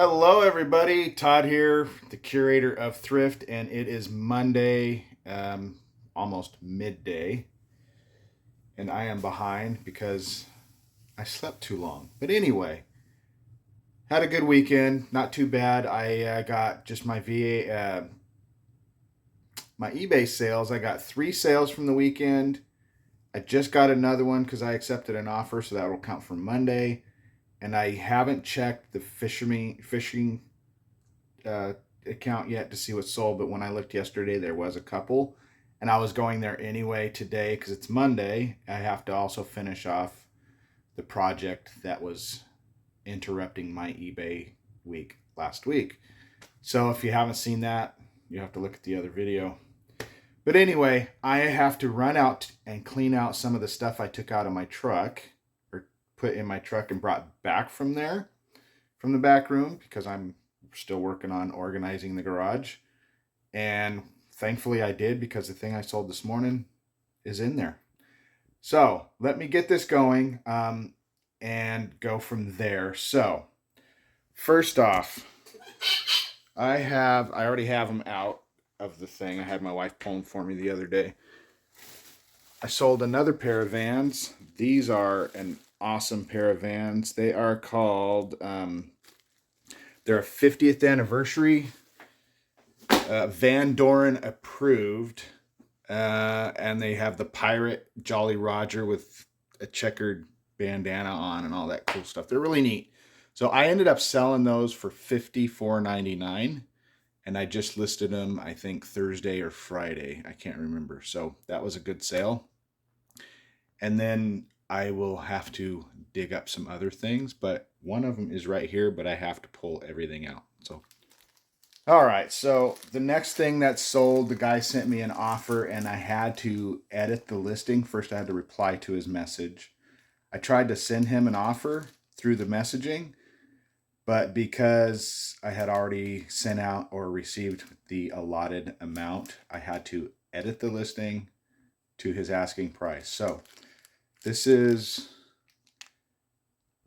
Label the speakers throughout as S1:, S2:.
S1: Hello, everybody. Todd here, the curator of Thrift, and it is Monday, almost midday, and I am behind because I slept too long. But anyway, had a good weekend. Not too bad. I got just my my eBay sales. I got 3 sales from the weekend. I just got another one because I accepted an offer, so that will count for Monday. And I haven't checked the fishing uh, account yet to see what's sold, but when I looked yesterday, there was a couple, and I was going there anyway today because it's Monday. I have to also finish off the project that was interrupting my eBay week last week. So if you haven't seen that, you have to look at the other video. But anyway, I have to run out and clean out some of the stuff I took out of my truck or put in my truck and brought back from there, from the back room, because I'm still working on organizing the garage. And thankfully I did, because the thing I sold this morning is in there. So let me get this going and go from there. So first off, I already have them out of the thing. I had my wife pull them for me the other day. I sold another pair of Vans. These are an awesome pair of Vans. They are called they're a 50th anniversary, Van Doren approved, and they have the pirate Jolly Roger with a checkered bandana on and all that cool stuff. They're really neat. So I ended up selling those for $54.99, and I just listed them, I think, Thursday or Friday. I can't remember. So that was a good sale. And then I will have to dig up some other things, but one of them is right here, but I have to pull everything out. So, all right. So the next thing that sold, the guy sent me an offer and I had to edit the listing. First, I had to reply to his message. I tried to send him an offer through the messaging, but because I had already sent out or received the allotted amount, I had to edit the listing to his asking price. So this is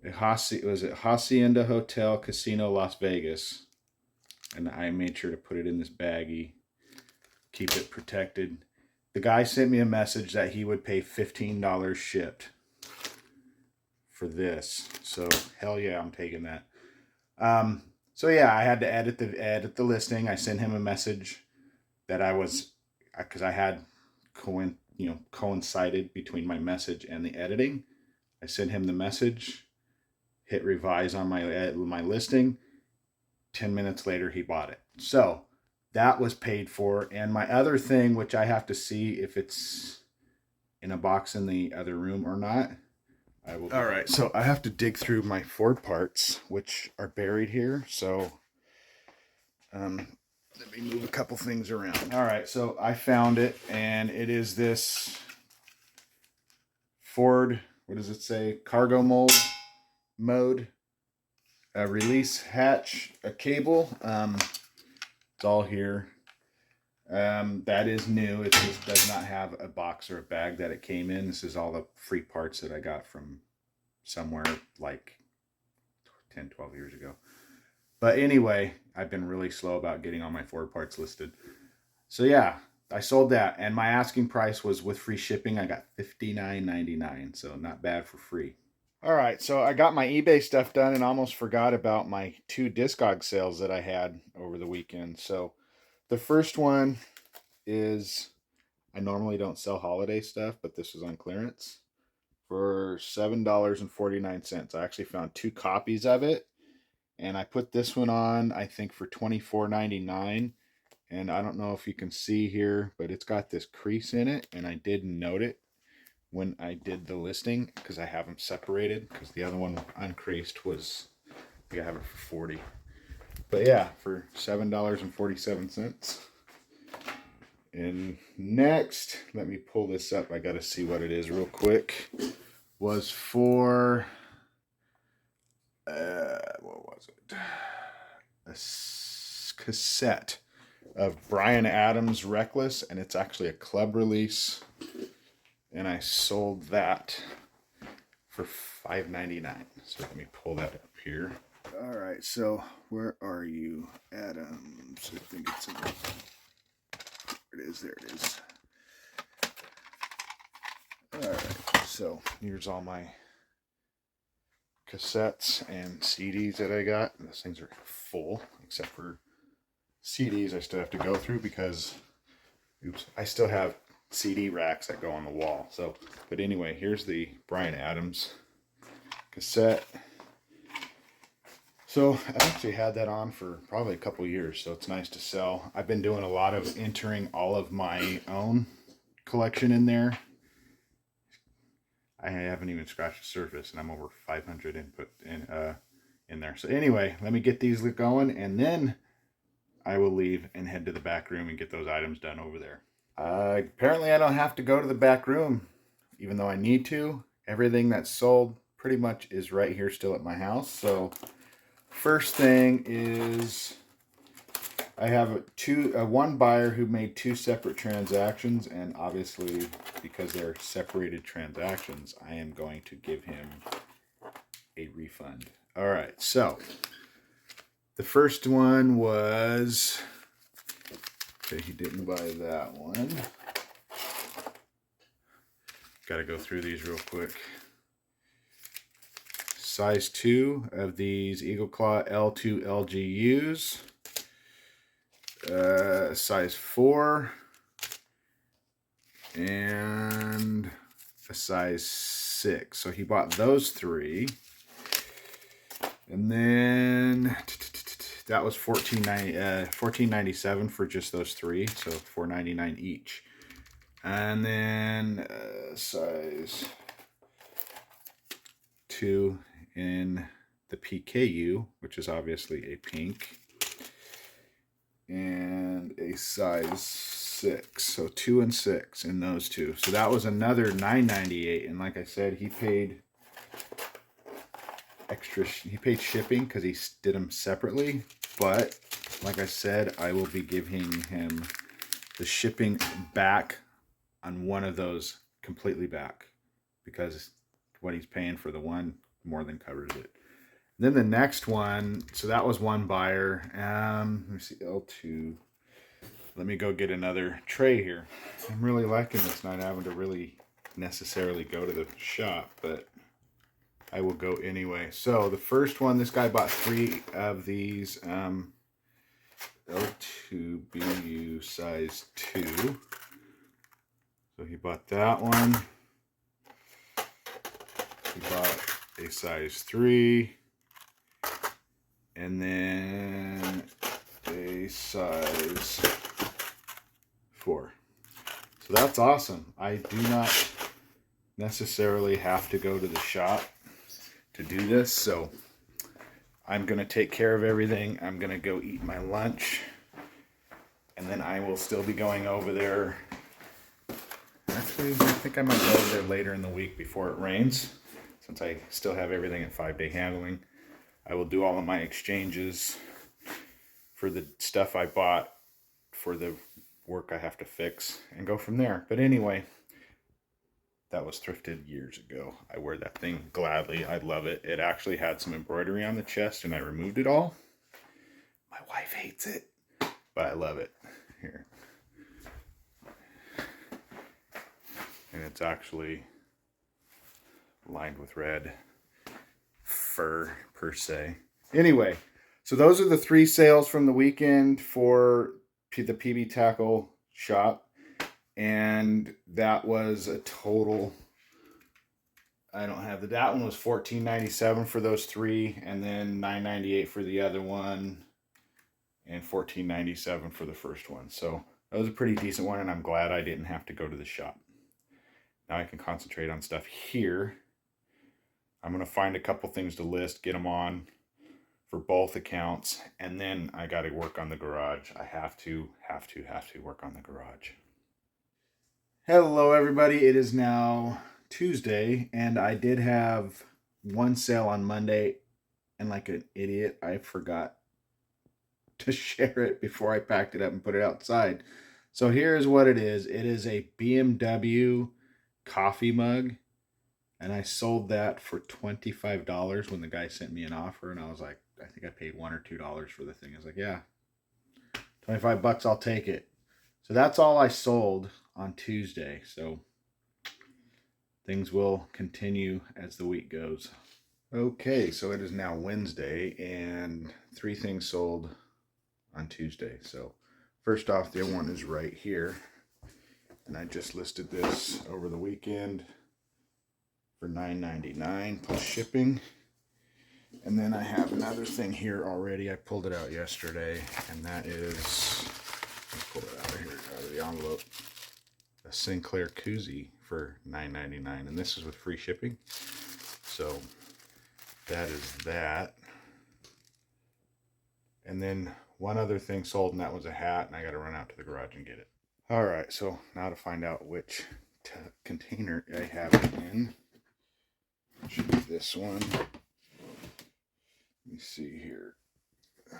S1: Hacienda Hotel Casino Las Vegas, and I made sure to put it in this baggie, keep it protected. The guy sent me a message that he would pay $15 shipped for this, so hell yeah, I'm taking that. So yeah, I had to edit the listing. I sent him a message that I was, because I had coincided between my message and the editing. I sent him the message, hit revise on my listing. 10 minutes later, he bought it. So that was paid for. And my other thing, which I have to see if it's in a box in the other room or not, I will. All right, so I have to dig through my Ford parts, which are buried here. So let me move a couple things around. All right, so I found it, and it is this Ford, what does it say? Cargo mode, a release hatch, a cable. It's all here. That is new. It just does not have a box or a bag that it came in. This is all the free parts that I got from somewhere like 10, 12 years ago. But anyway, I've been really slow about getting all my Ford parts listed. So yeah, I sold that, and my asking price was, with free shipping, I got $59.99, so not bad for free. All right, so I got my eBay stuff done and almost forgot about my 2 Discog sales that I had over the weekend. So the first one is, I normally don't sell holiday stuff, but this was on clearance for $7.49. I actually found 2 copies of it, and I put this one on, I think, for $24.99. And I don't know if you can see here, but it's got this crease in it, and I did note it when I did the listing, because I have them separated, because the other one uncreased was, I think I have it for $40. But yeah, for $7.47. And next, let me pull this up. I got to see what it is real quick. Was for, what was it? A cassette of Bryan Adams' Reckless, and it's actually a club release, and I sold that for $5.99. So let me pull that up here. All right, so where are you, Adams? I think it's in there. There it is. There it is. All right, so here's all my cassettes and CDs that I got. Those things are full, except for CDs I still have to go through because, oops, I still have CD racks that go on the wall. So, but anyway, here's the Bryan Adams cassette. So I've actually had that on for probably a couple years, so it's nice to sell. I've been doing a lot of entering all of my own collection in there. I haven't even scratched the surface, and I'm over 500 input in there. So anyway, let me get these going, and then I will leave and head to the back room and get those items done over there. Apparently, I don't have to go to the back room, even though I need to. Everything that's sold pretty much is right here still at my house. So first thing is I have one buyer who made 2 separate transactions, and obviously because they're separated transactions, I am going to give him a refund. All right, so the first one was, okay, he didn't buy that one. Got to go through these real quick. Size 2 of these Eagle Claw L2 LGUs. Size 4. And a size 6. So he bought those 3. And then that was $14.97 for just those 3. So $4.99 each. And then size 2 in the PKU, which is obviously a pink, and a size 6. So 2 and 6 in those 2. So that was another $9.98. And like I said, he paid extra. He paid shipping because he did them separately. But like I said, I will be giving him the shipping back on one of those completely back, because what he's paying for the one more than covers it. And then the next one, so that was one buyer. Let me see, L2. Let me go get another tray here. I'm really liking this, not having to really necessarily go to the shop, but I will go anyway. So the first one, this guy bought 3 of these L2BU size 2. So he bought that one. He bought a size 3. And then a size 4. So that's awesome. I do not necessarily have to go to the shop to do this. So I'm going to take care of everything. I'm going to go eat my lunch. And then I will still be going over there. Actually, I think I might go over there later in the week before it rains, since I still have everything at 5-day handling. I will do all of my exchanges for the stuff I bought for the work I have to fix and go from there. But anyway, that was thrifted years ago. I wear that thing gladly. I love it. It actually had some embroidery on the chest and I removed it all. My wife hates it, but I love it. Here. And it's actually lined with red fur per se. Anyway, so those are the 3 sales from the weekend for the PB Tackle shop. And that was a total, I don't have that one was $14.97 for those 3, and then $9.98 for the other one, and $14.97 for the first one. So that was a pretty decent one, and I'm glad I didn't have to go to the shop. Now I can concentrate on stuff here. I'm going to find a couple things to list, get them on for both accounts, and then I got to work on the garage. I have to work on the garage. Hello everybody, it is now Tuesday, and I did have one sale on Monday, and like an idiot, I forgot to share it before I packed it up and put it outside. So here's what it is. It is a BMW coffee mug, and I sold that for $25 when the guy sent me an offer, and I was like, I think I paid $1 or $2 for the thing. I was like, yeah, 25 bucks, I'll take it. So that's all I sold on Tuesday. So things will continue as the week goes. Okay, so it is now Wednesday and 3 things sold on Tuesday. So first off, the one is right here. And I just listed this over the weekend for $9.99 plus shipping. And then I have another thing here already. I pulled it out yesterday, and that is, let's pull it out of here, out of the envelope, a Sinclair koozie for $9.99, and this is with free shipping. So that is that. And then one other thing sold, and that was a hat, and I got to run out to the garage and get it. All right, so now to find out which container I have it in. It should be this one. Let me see here. Yeah,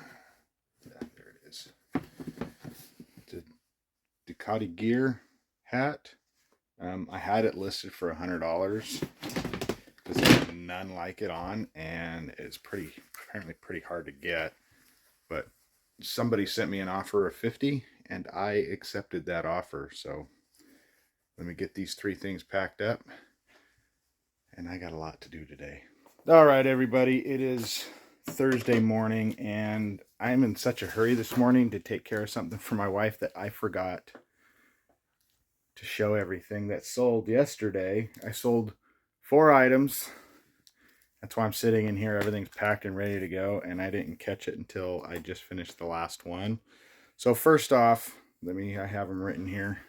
S1: there it is. It's a Ducati Gear hat. I had it listed for $100 because there's none like it on, and it's apparently pretty hard to get. But somebody sent me an offer of $50, and I accepted that offer. So let me get these 3 things packed up, and I got a lot to do today. All right, everybody, it is Thursday morning, and I'm in such a hurry this morning to take care of something for my wife that I forgot to show everything that sold yesterday. I sold 4 items. That's why I'm sitting in here. Everything's packed and ready to go, and I didn't catch it until I just finished the last one. So first off, I have them written here.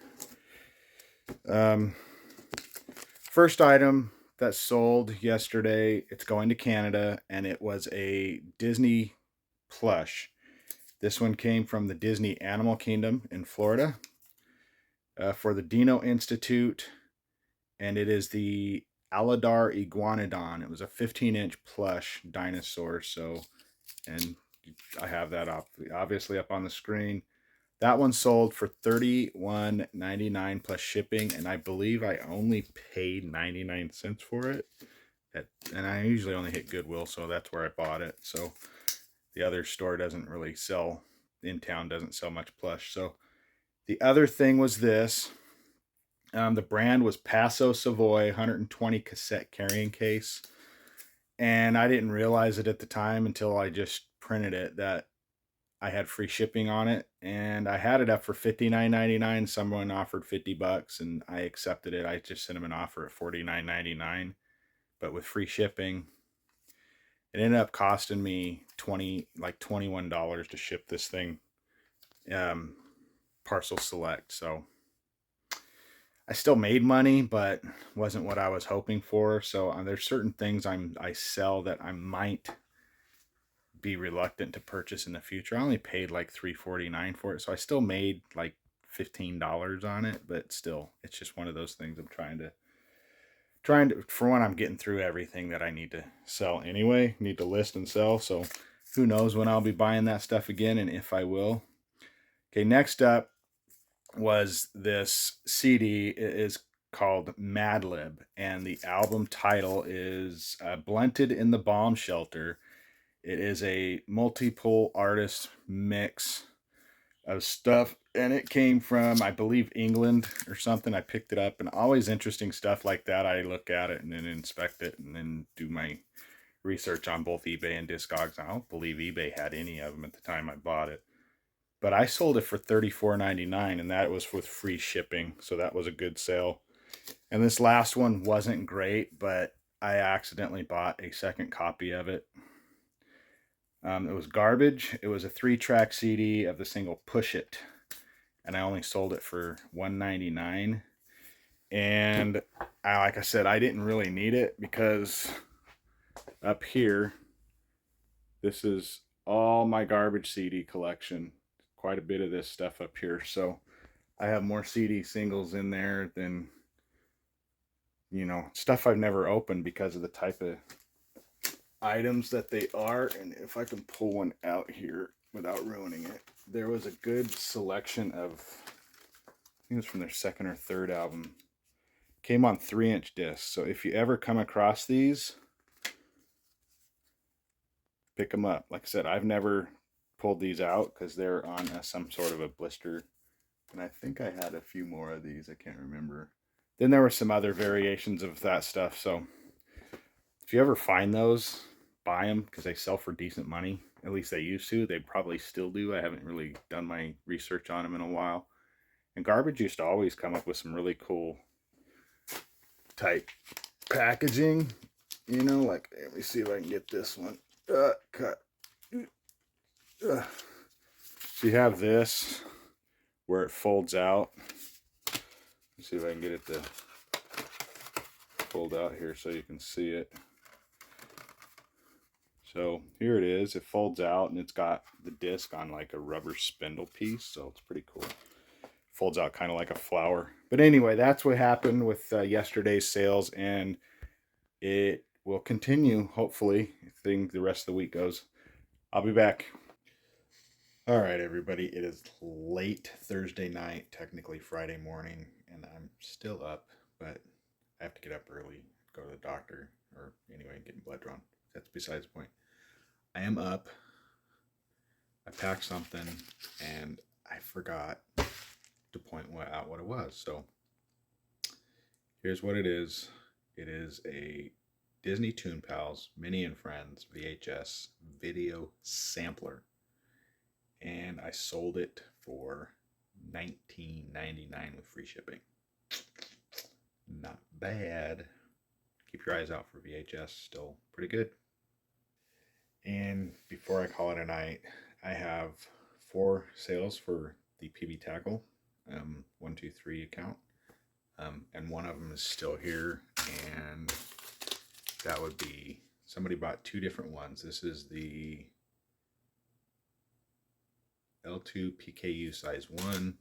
S1: First item that sold yesterday, it's going to Canada, and it was a Disney plush. This one came from the Disney Animal Kingdom in Florida for the Dino Institute, and it is the Aladar Iguanodon. It was a 15-inch plush dinosaur. So, and I have that obviously up on the screen. That one sold for $31.99 plus shipping, and I believe I only paid 99 cents for it. And I usually only hit Goodwill, so that's where I bought it. So the other store doesn't really sell, in town doesn't sell much plush. So the other thing was this. The brand was Paso Savoy 120 cassette carrying case. And I didn't realize it at the time until I just printed it that I had free shipping on it, and I had it up for $59.99. Someone offered $50 and I accepted it. I just sent them an offer at $49.99, but with free shipping. It ended up costing me $21 to ship this thing, parcel select. So I still made money, but wasn't what I was hoping for. So there's certain things I sell that I might be reluctant to purchase in the future. I only paid like $3.49 for it, so I still made like $15 on it, but still, it's just one of those things. I'm trying to for one, I'm getting through everything that I need to sell anyway, need to list and sell. So who knows when I'll be buying that stuff again, and if I will. Okay, next up was this CD. It is called Mad Lib, and the album title is Blunted in the Bomb Shelter. It is a multiple artist mix of stuff, and it came from, I believe, England or something. I picked it up, and always interesting stuff like that. I look at it and then inspect it and then do my research on both eBay and Discogs. I don't believe eBay had any of them at the time I bought it, but I sold it for $34.99, and that was with free shipping, so that was a good sale. And this last one wasn't great, but I accidentally bought a second copy of it. It was garbage. It was a 3-track CD of the single Push It, and I only sold it for $1.99. And like I said, I didn't really need it because up here, this is all my garbage CD collection. Quite a bit of this stuff up here. So I have more CD singles in there than, stuff I've never opened because of the type of items that they are. And if I can pull one out here without ruining it, there was a good selection of, I think it was from their second or third album, came on 3-inch discs. So if you ever come across these, pick them up. Like I said, I've never pulled these out because they're on some sort of a blister. And I think I had a few more of these. I can't remember. Then there were some other variations of that stuff. So if you ever find those, buy them because they sell for decent money. At least they used to. They probably still do. I haven't really done my research on them in a while. And Garbage used to always come up with some really cool type packaging. You know, like, let me see if I can get this one. Cut. So you have this where it folds out. Let's see if I can get it to fold out here so you can see it. So here it is. It folds out and it's got the disc on like a rubber spindle piece. So it's pretty cool. Folds out kind of like a flower. But anyway, that's what happened with yesterday's sales, and it will continue, hopefully, if the rest of the week goes. I'll be back. All right, everybody. It is late Thursday night, technically Friday morning, and I'm still up, but I have to get up early, go to the doctor, or anyway, get blood drawn. That's besides the point. I am up. I packed something, and I forgot to point out what it was. So here's what it is. It is a Disney Toon Pals Minnie and Friends VHS video sampler, and I sold it for $19.99 with free shipping. Not bad. Keep your eyes out for VHS, still pretty good. And before I call it a night, I have 4 sales for the PB Tackle 123 account, and one of them is still here, and that would be, somebody bought 2 different ones. This is the L2 PKU size 1,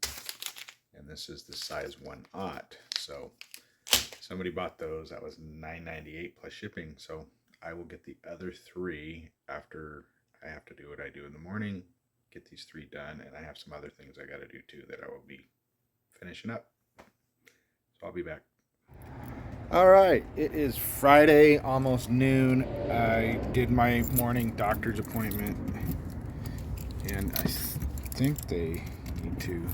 S1: and this is the size 1/0. So somebody bought those. That was $9.98 plus shipping. So I will get the other 3 after I have to do what I do in the morning, get these 3 done, and I have some other things I got to do too that I will be finishing up. So I'll be back. All right, it is Friday, almost noon. I did my morning doctor's appointment, and I think they need to.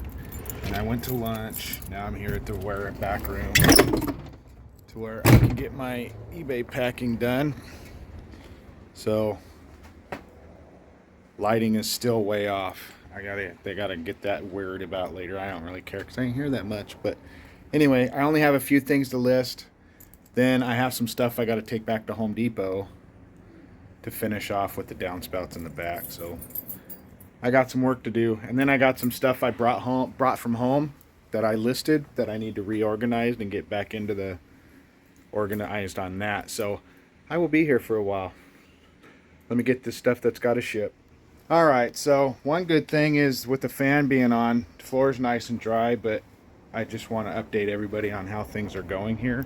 S1: And I went to lunch. Now I'm here at the back room to where I can get my eBay packing done. So lighting is still way off. They gotta get that worried about later. I don't really care because I ain't here that much. But anyway, I only have a few things to list. Then I have some stuff I got to take back to Home Depot to finish off with the downspouts in the back. So I got some work to do. And then I got some stuff I brought from home that I listed that I need to reorganize and get back into the organized on that. So I will be here for a while. Let me get this stuff that's got to ship. All right, so one good thing is with the fan being on, the floor is nice and dry, but I just want to update everybody on how things are going here.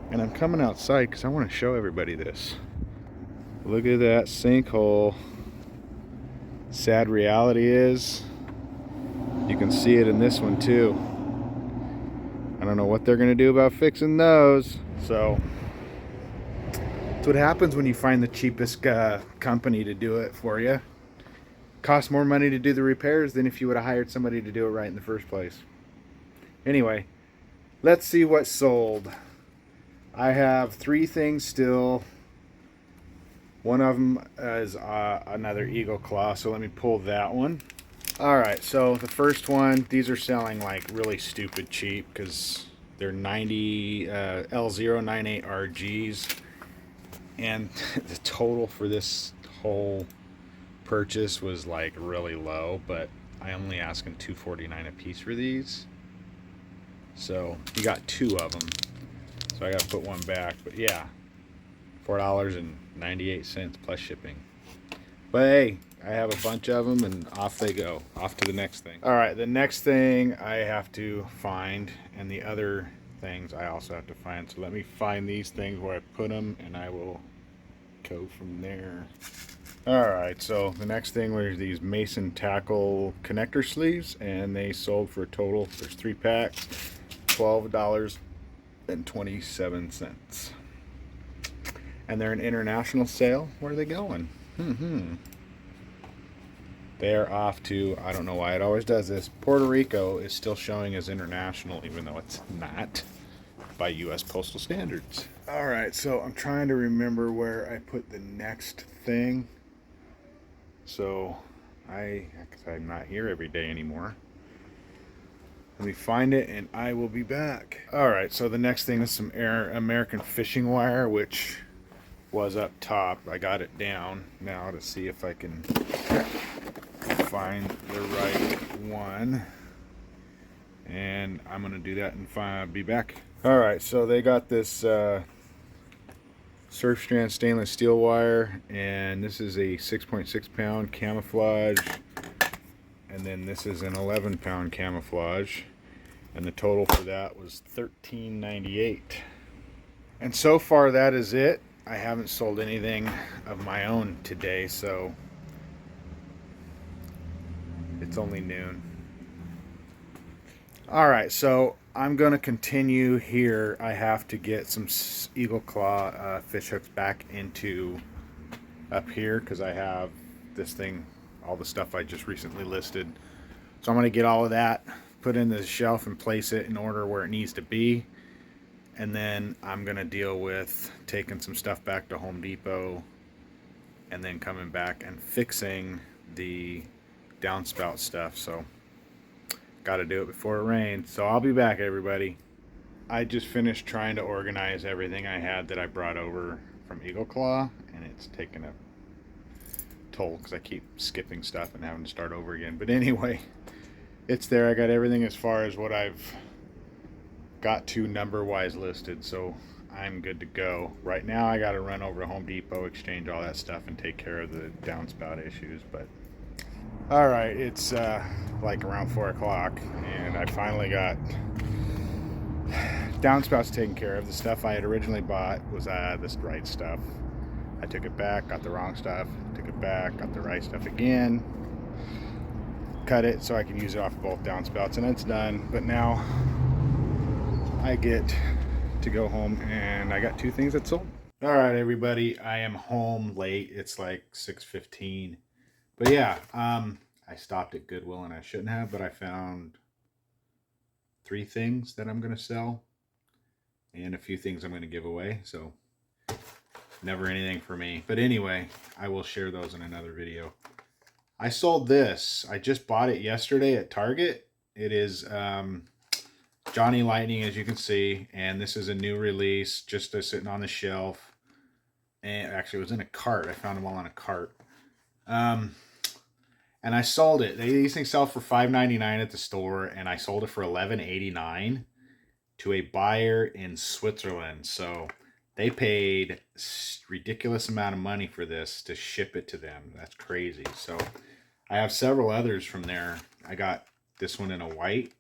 S1: And I'm coming outside because I want to show everybody this. Look at that sinkhole. Sad reality is, you can see it in this one too. I don't know what they're going to do about fixing those. So that's what happens when you find the cheapest company to do it for you. Costs more money to do the repairs than if you would have hired somebody to do it right in the first place. Anyway, let's see what sold. I have 3 things still. One of them is another Eagle Claw, so let me pull that one. Alright, so the first one, these are selling like really stupid cheap because they're 90 L098 RGs, and the total for this whole purchase was like really low, but I only asking $249 a piece for these. So you got 2 of them. So I got to put one back, but yeah, $4.98 plus shipping. But hey, I have a bunch of them, and off they go. Off to the next thing. All right, the next thing I have to find, and the other things I also have to find. So let me find these things where I put them, and I will go from there. All right, so the next thing were these Mason Tackle connector sleeves, and they sold for a total, there's 3 packs, $12.27. And they're an international sale. Where are they going? They're off to, I don't know why it always does this, Puerto Rico is still showing as international, even though it's not by U.S. postal standards. All right, so I'm trying to remember where I put the next thing. So I'm not here every day anymore. Let me find it and I will be back. All right, so the next thing is some American fishing wire, which was up top. I got it down now to see if I can find the right one. And I'm gonna do that and be back. All right, so they got this Surf Strand stainless steel wire, and this is a 6.6 pound camouflage, and then this is an 11 pound camouflage, and the total for that was $13.98. And so far that is it. I haven't sold anything of my own today, so it's only noon. All right, so I'm going to continue here. I have to get some Eagle Claw fish hooks back into up here because I have this thing, all the stuff I just recently listed. So I'm going to get all of that, put in the shelf and place it in order where it needs to be. And then I'm going to deal with taking some stuff back to Home Depot and then coming back and fixing the downspout stuff. So got to do it before it rains. So I'll be back, everybody. I just finished trying to organize everything I had that I brought over from Eagle Claw, and it's taken a toll because I keep skipping stuff and having to start over again. But anyway, it's there. I got everything as far as what I've got to number wise listed, so I'm good to go. Right now I got to run over to Home Depot, exchange all that stuff, and take care of the downspout issues. But all right, it's like around 4 o'clock, and I finally got downspouts taken care of. The stuff I had originally bought was this right stuff. I took it back, got the wrong stuff, took it back, got the right stuff again, cut it so I can use it off of both downspouts, and it's done. But now I get to go home, and I got 2 things that sold. All right, everybody, I am home late. It's like 6:15. But yeah, I stopped at Goodwill, and I shouldn't have, but I found 3 things that I'm going to sell and a few things I'm going to give away. So never anything for me. But anyway, I will share those in another video. I sold this. I just bought it yesterday at Target. It is Johnny Lightning, as you can see, and this is a new release, just sitting on the shelf. And actually, it was in a cart. I found them all on a cart. And I sold it. These things sell for $5.99 at the store, and I sold it for $11.89 to a buyer in Switzerland. So they paid a ridiculous amount of money for this to ship it to them. That's crazy. So I have several others from there. I got this one in a white,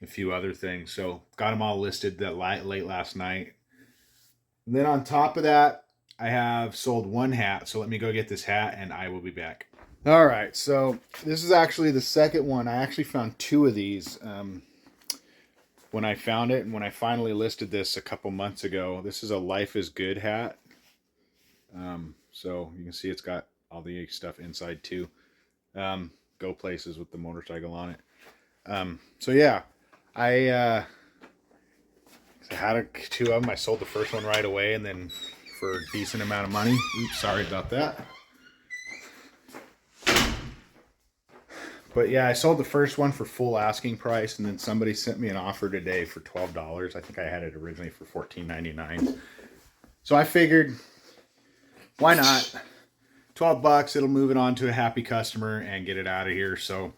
S1: a few other things. So got them all listed that late last night. And then on top of that, I have sold 1 hat. So let me go get this hat, and I will be back. All right, so this is actually the second one. I actually found 2 of these when I found it, and when I finally listed this a couple months ago. This is a Life is Good hat. So you can see it's got all the stuff inside too. Go places with the motorcycle on it. So yeah, I had 2 of them. I sold the first one right away, and then for a decent amount of money. Oops, sorry about that. But yeah, I sold the first one for full asking price, and then somebody sent me an offer today for $12. I think I had it originally for $14.99. So I figured, why not? $12, it'll move it on to a happy customer and get it out of here. So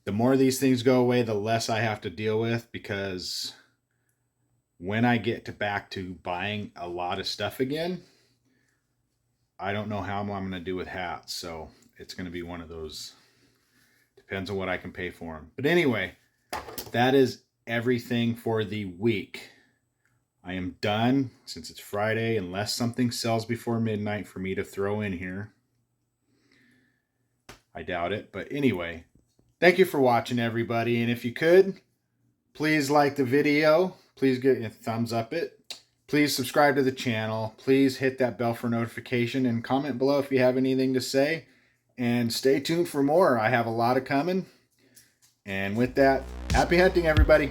S1: the more these things go away, the less I have to deal with, because when I get back to buying a lot of stuff again, I don't know how I'm going to do with hats. So it's going to be one of those. Depends on what I can pay for them. But anyway, that is everything for the week. I am done since it's Friday, unless something sells before midnight for me to throw in here. I doubt it. But anyway, thank you for watching, everybody. And if you could, please like the video. Please get a thumbs up it. Please subscribe to the channel. Please hit that bell for notification and comment below if you have anything to say. And stay tuned for more. I have a lot of coming. And with that, happy hunting, everybody.